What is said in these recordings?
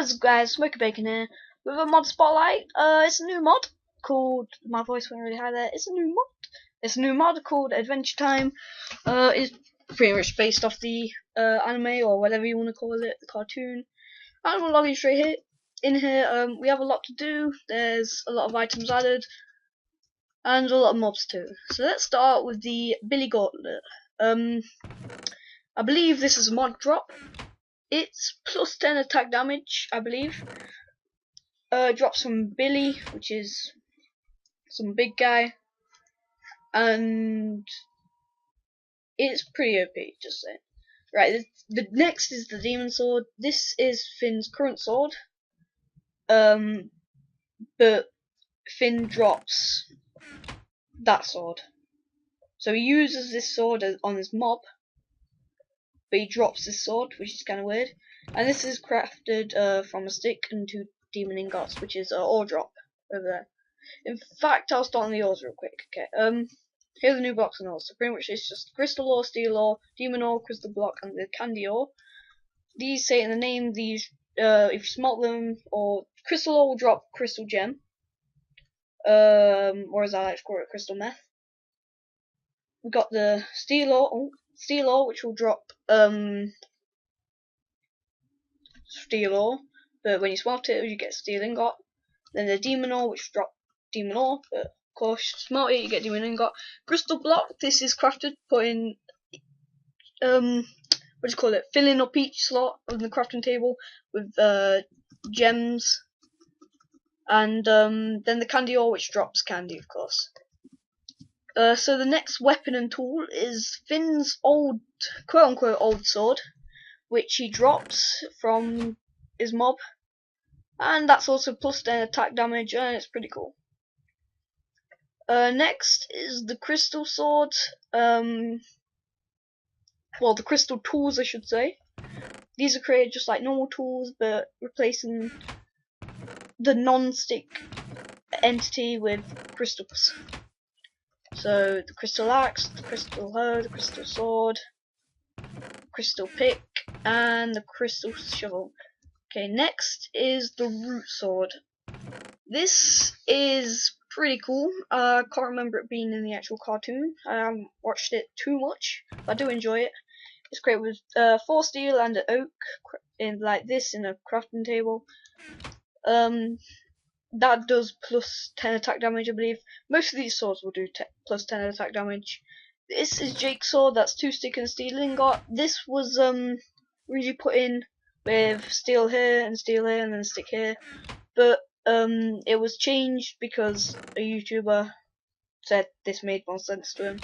How's it guys, Smoker Bacon here with a mod spotlight. It's a new mod called, my voice went really high there, it's a new mod called Adventure Time. It's pretty much based off the anime, or whatever you want to call it, the cartoon. I'm gonna log in straight here. In here, we have a lot to do. There's a lot of items added, and a lot of mobs too. So let's start with the Billy Gauntlet. I believe this is a mod drop. It's plus 10 attack damage, I believe. Drops from Billy, which is some big guy, and it's pretty OP, just saying. Right, the next is the Demon Sword. This is Finn's current sword, but Finn drops that sword. So he uses this sword on his mob, but he drops this sword, which is kind of weird. And this is crafted from a stick and 2 demon ingots, which is an ore drop over there. In fact, I'll start on the ores real quick. Okay. Here are the new blocks and ores. So pretty much it's just crystal ore, steel ore, demon ore, crystal block, and the candy ore. These say in the name. These, if you smelt them, or crystal ore will drop crystal gem, or as I like to call it, crystal meth. We've got the steel ore, which will drop steel ore, but when you smelt it, you get steel ingot. Then the demon ore, which drop demon ore, but of course, smelt it, you get demon ingot. Crystal block, this is crafted, putting what do you call it? Filling up each slot on the crafting table with gems, and then the candy ore, which drops candy, of course. So the next weapon and tool is Finn's old, quote-unquote, old sword, which he drops from his mob, and that's also plus 10 attack damage, and it's pretty cool. Next is the crystal sword, well, the crystal tools, I should say. These are created just like normal tools, but replacing the non-stick entity with crystals. So the crystal axe, the crystal hoe, the crystal sword, crystal pick, and the crystal shovel. Okay, next is the root sword. This is pretty cool. I can't remember it being in the actual cartoon. I haven't watched it too much, but I do enjoy it. It's created with 4 steel and an oak, in like this in a crafting table. That does plus 10 attack damage, I believe. Most of these swords will do plus 10 attack damage. This is Jake's sword. That's 2 stick and steel ingot. This was really put in with steel here and steel here and then stick here, but it was changed because a YouTuber said this made more sense to him,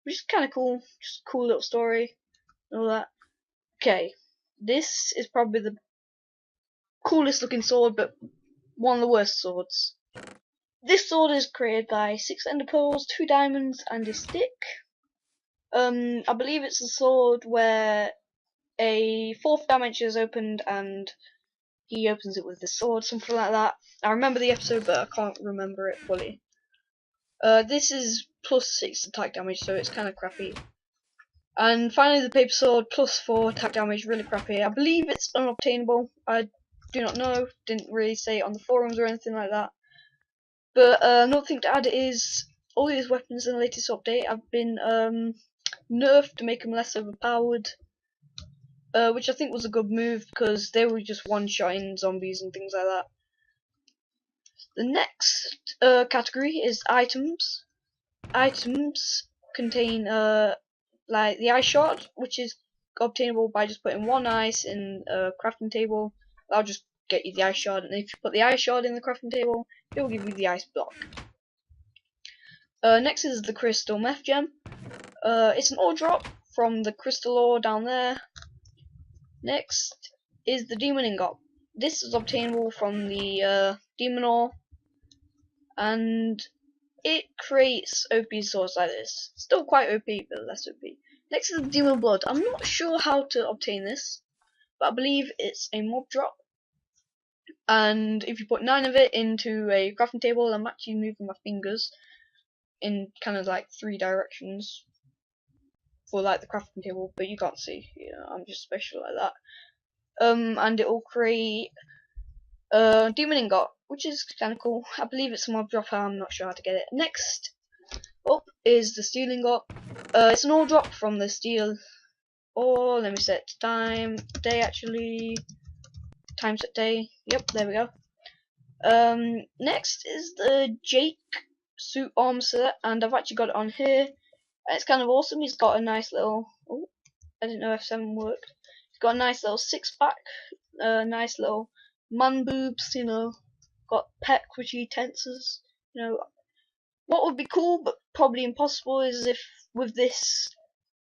which is kind of cool. Just a cool little story and all that. Okay, this is probably the coolest looking sword, but one of the worst swords. This sword is created by 6 ender pearls, 2 diamonds, and a stick. I believe it's a sword where a 4th dimension is opened and he opens it with the sword, something like that. I remember the episode, but I can't remember it fully. This is plus 6 attack damage, so it's kind of crappy. And finally, the paper sword, plus 4 attack damage, really crappy. I believe it's unobtainable. I do not know. Didn't really say it on the forums or anything like that. But another thing to add is all these weapons in the latest update have been nerfed to make them less overpowered, which I think was a good move because they were just one-shotting zombies and things like that. The next category is items. Items contain like the ice shard, which is obtainable by just putting 1 ice in a crafting table. That'll just get you the ice shard, and if you put the ice shard in the crafting table, it will give you the ice block. Next is the crystal meth gem. It's an ore drop from the crystal ore down there. Next is the demon ingot. This is obtainable from the demon ore, and it creates OP swords like this. Still quite OP, but less OP. Next is the demon blood. I'm not sure how to obtain this, but I believe it's a mob drop. And if you put 9 of it into a crafting table, I'm actually moving my fingers in kind of like 3 directions for like the crafting table, but you can't see. You know, I'm just special like that. And it will create Demon Ingot, which is kind of cool. I believe it's a mob dropper. I'm not sure how to get it. Next up is the Steel Ingot. It's an all drop from the Steel. Or let me set time, day actually. Time set day. Yep, there we go. Next is the Jake suit arm set, and I've actually got it on here. It's kind of awesome. He's got a nice little. Oh, I didn't know F7 worked. He's got a nice little six pack, nice little man boobs. You know, got pec which he tenses. You know, what would be cool but probably impossible is if with this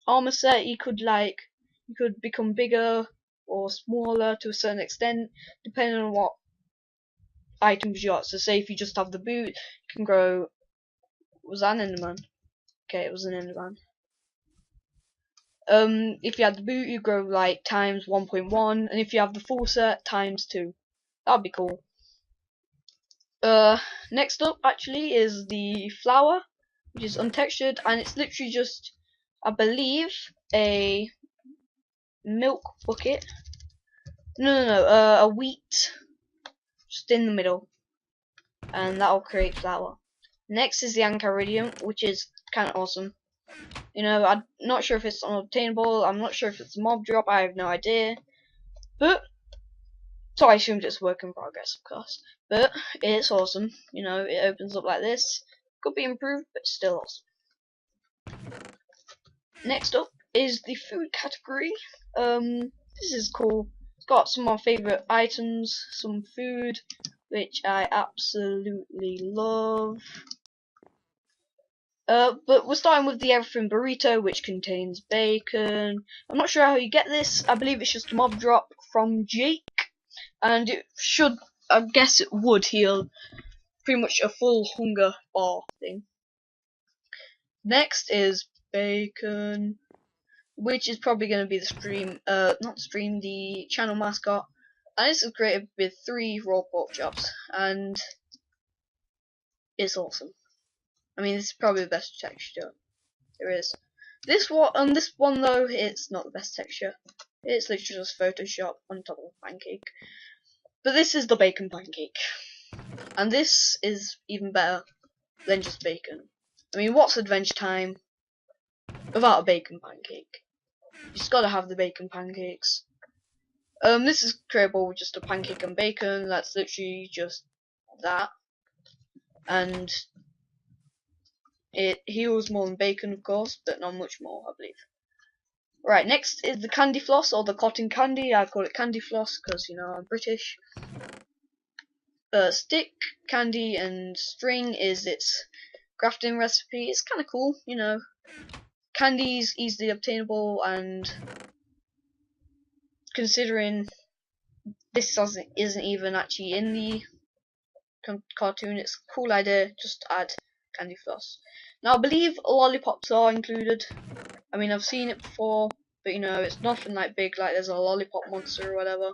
armor set he could become bigger or smaller to a certain extent depending on what items you got. So say if you just have the boot, you can grow. Was that an Enderman? Okay, it was an Enderman. If you had the boot, you grow like times 1.1, and if you have the full set, times 2. That'd be cool. Next up actually is the flower, which is untextured, and it's literally just, I believe, a milk bucket. No, a wheat just in the middle, and that'll create flour. Next is the Ancharidium, which is kind of awesome. You know, I'm not sure if it's unobtainable. I'm not sure if it's a mob drop. I have no idea. But so I assumed it's work in progress, of course. But it's awesome. You know, it opens up like this. Could be improved, but still awesome. Next up is the food category. This is cool. It's got some of my favourite items, some food, which I absolutely love. But we're starting with the Everything Burrito, which contains bacon. I'm not sure how you get this. I believe it's just a mob drop from Jake, and it should, I guess it would heal pretty much a full hunger bar thing. Next is bacon, which is probably going to be the channel mascot. And this is created with 3 raw pork chops, and it's awesome. I mean, this is probably the best texture there is. This one though, it's not the best texture. It's literally just Photoshop on top of a pancake. But this is the bacon pancake, and this is even better than just bacon. I mean, what's Adventure Time without a bacon pancake? You just gotta have the bacon pancakes. This is creatable with just a pancake and bacon. That's literally just that, and it heals more than bacon, of course, but not much more, I believe. Right, next is the candy floss, or the cotton candy. I call it candy floss because, you know, I'm British. Stick, candy, and string is its crafting recipe. It's kind of cool, you know. Candy's easily obtainable, and considering this isn't even actually in the cartoon, it's a cool idea just to add candy floss. Now I believe lollipops are included. I mean, I've seen it before, but you know, it's nothing like big, like there's a lollipop monster or whatever.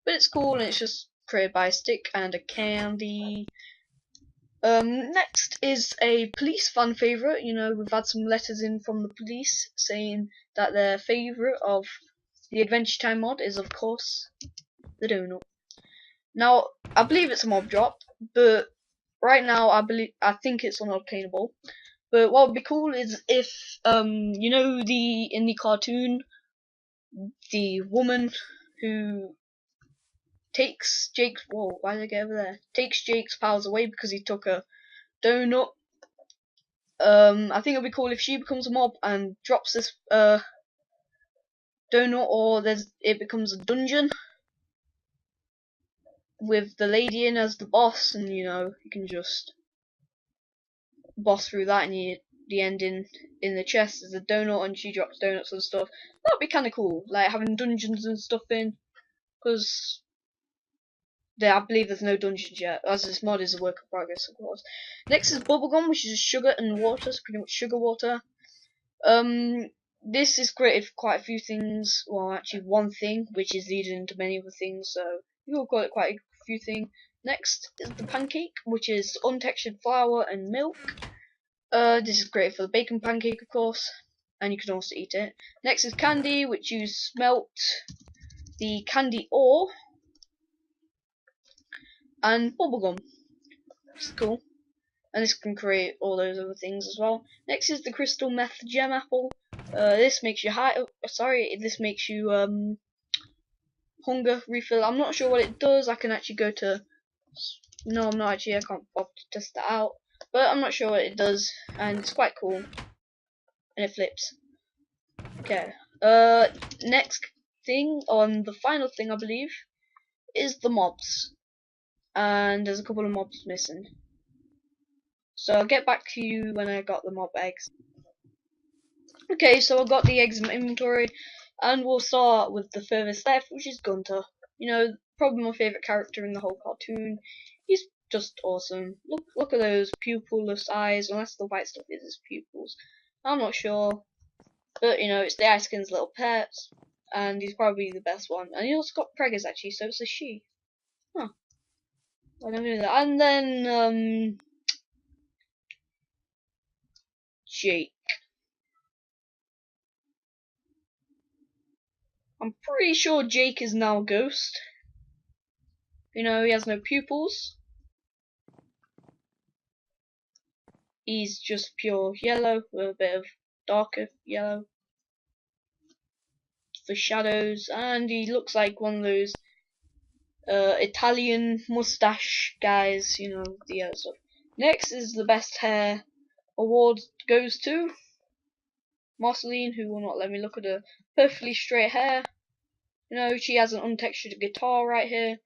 But it's cool, and it's just created by a stick and a candy. Next is a police fan favourite. You know, we've had some letters in from the police saying that their favourite of the Adventure Time mod is, of course, the donut. Now, I believe it's a mob drop, but right now I think it's unobtainable. But what would be cool is if you know, in the cartoon, the woman who takes Jake's why did I get over there? Takes Jake's powers away because he took a donut. I think it'd be cool if she becomes a mob and drops this donut, or it becomes a dungeon with the lady in as the boss, and you know, you can just boss through that, and the ending in the chest is a donut, and she drops donuts and stuff. That'd be kind of cool, like having dungeons and stuff in, because I believe there's no dungeons yet, as this mod is a work in progress, of course. Next is bubblegum, which is sugar and water, so pretty much sugar water. This is created for quite a few things. Well, actually, one thing, which is leading into many other things, so you'll call it quite a few things. Next is the pancake, which is untextured flour and milk. This is great for the bacon pancake, of course, and you can also eat it. Next is candy, which you smelt the candy ore, and bubblegum, which is cool. And this can create all those other things as well. Next is the crystal meth gem apple. This makes you high. This makes you hunger refill. I'm not sure what it does. I can actually go to. No, I'm not actually. I can't bother to test that out. But I'm not sure what it does, and it's quite cool. And it flips. Okay. Next thing on the final thing I believe is the mobs, and there's a couple of mobs missing. So I'll get back to you when I got the mob eggs. Okay, so I got the eggs in my inventory, and we'll start with the furthest left, which is Gunter. You know, probably my favourite character in the whole cartoon. He's just awesome. Look at those pupilless eyes, unless the white stuff is his pupils. I'm not sure, but you know, it's the Icekin's little pets, and he's probably the best one. And he also got preggers actually, so it's a she. Huh. I never knew that. And then Jake. I'm pretty sure Jake is now a ghost. You know, he has no pupils. He's just pure yellow with a bit of darker yellow for shadows, and he looks like one of those Italian mustache guys, you know, the other stuff. Next is the best hair award goes to Marceline, who will not let me look at her perfectly straight hair. You know, she has an untextured guitar right here,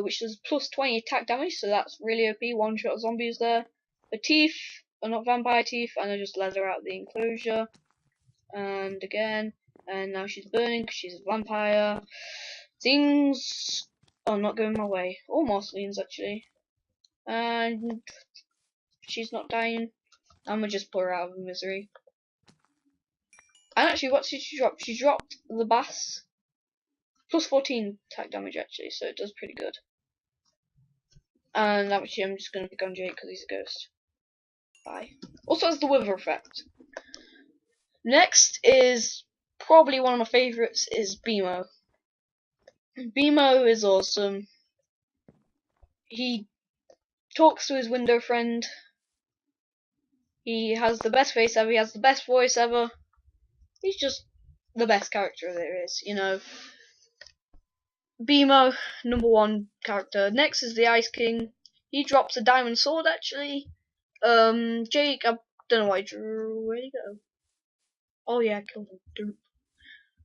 which does plus 20 attack damage, so that's really OP. One shot zombies there. Her teeth are not vampire teeth, and I just let her out of the enclosure. And again, and now she's burning because she's a vampire. Things are not going my way. Or Marceline's actually. And she's not dying. I'm gonna just put her out of misery. And actually, what did she drop? She dropped the bass. Plus 14 attack damage actually, so it does pretty good. And actually, I'm just gonna pick on Jake because he's a ghost. Bye. Also has the wither effect. Next is probably one of my favourites is BMO. BMO is awesome. He talks to his window friend. He has the best face ever. He has the best voice ever. He's just the best character there is, you know. BMO, #1 character. Next is the Ice King. He drops a diamond sword actually. Jake, I don't know why he drew. Where'd he go? Oh yeah, I killed him.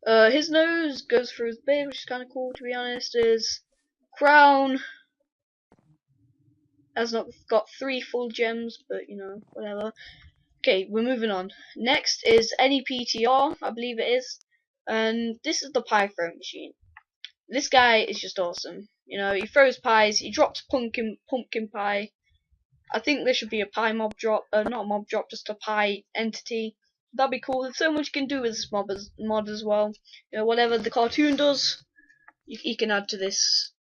Doop. His nose goes through his beard, which is kind of cool to be honest. His crown has not got 3 full gems, but you know, whatever. Okay, we're moving on. Next is NEPTR, I believe it is, and this is the pie throwing machine. This guy is just awesome. You know, he throws pies. He drops pumpkin pie. I think there should be a pie mob drop, not a mob drop, just a pie entity. That'd be cool. There's so much you can do with this mod as well. You know, whatever the cartoon does, you can add to this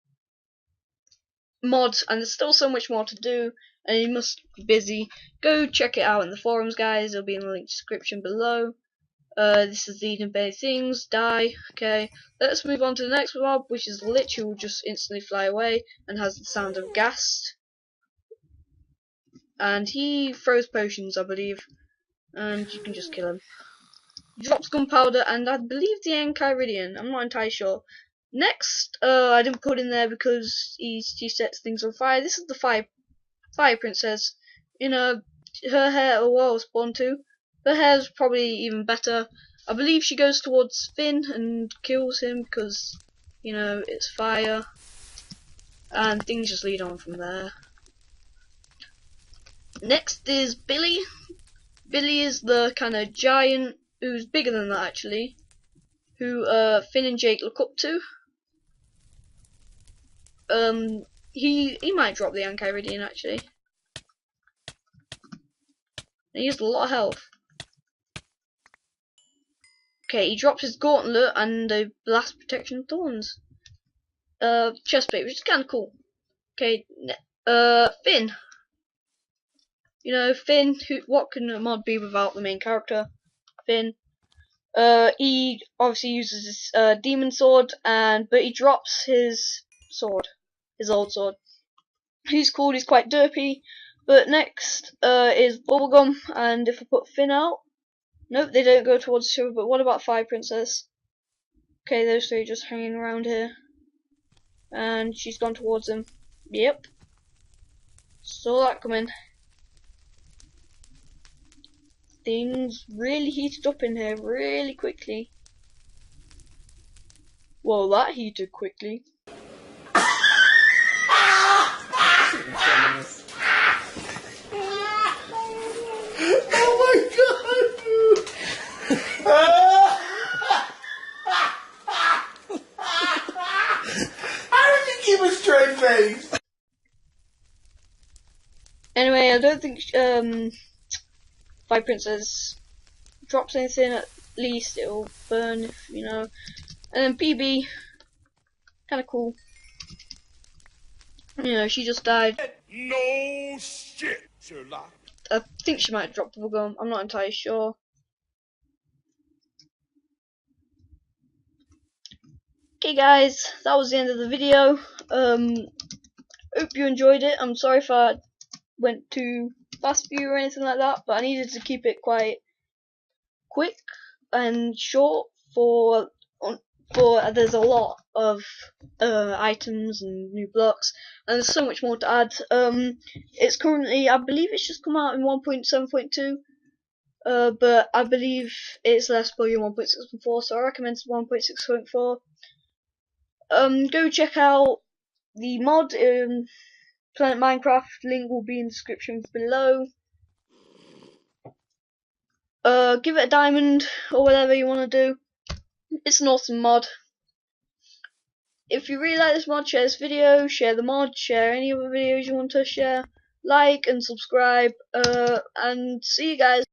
mod, and there's still so much more to do. And you must be busy. Go check it out in the forums, guys. It'll be in the link description below. This is the Bay things. Die. Okay, let's move on to the next mob, which is Lich, who will just instantly fly away and has the sound of gas. And he throws potions, I believe, and you can just kill him. He drops gunpowder, and I believe the Enchiridion. I'm not entirely sure. Next, I didn't put in there because he sets things on fire. This is the Fire Princess. You know, her hair, well, I was born to. Her hair's probably even better. I believe she goes towards Finn and kills him because, you know, it's fire. And things just lead on from there. Next is Billy. Billy is the kind of giant who's bigger than that actually, who Finn and Jake look up to. He might drop the Enchiridion actually. And he has a lot of health. Okay, he drops his gauntlet and the blast protection thorns. Chestplate, which is kind of cool. Okay, Finn. You know, Finn. What can a mod be without the main character, Finn? He obviously uses his demon sword, but he drops his sword, his old sword. He's cool, he's quite derpy. But next is Bubblegum, and if I put Finn out, nope, they don't go towards each other. But what about Fire Princess? Okay, those three just hanging around here. And she's gone towards him. Yep. Saw that coming. Things really heated up in here really quickly. Well, that heated quickly. Oh my god, dude! How did you keep a straight face? Anyway, I don't think Fire Princess drops anything. At least it'll burn, if you know. And then PB, kind of cool. You know, she just died. No shit, Sherlock. I think she might have dropped Bubblegum. I'm not entirely sure. Okay, guys, that was the end of the video. Hope you enjoyed it. I'm sorry if I went too fast for you or anything like that, but I needed to keep it quite quick and short for there's a lot of items and new blocks, and there's so much more to add. It's currently, I believe it's just come out in 1.7.2, but I believe it's less buggy in 1.6.4, so I recommend 1.6.4. Go check out the mod in Planet Minecraft, link will be in the description below. Give it a diamond or whatever you want to do. It's an awesome mod. If you really like this mod, share this video, share the mod, share any other videos you want to share, like and subscribe, and see you guys.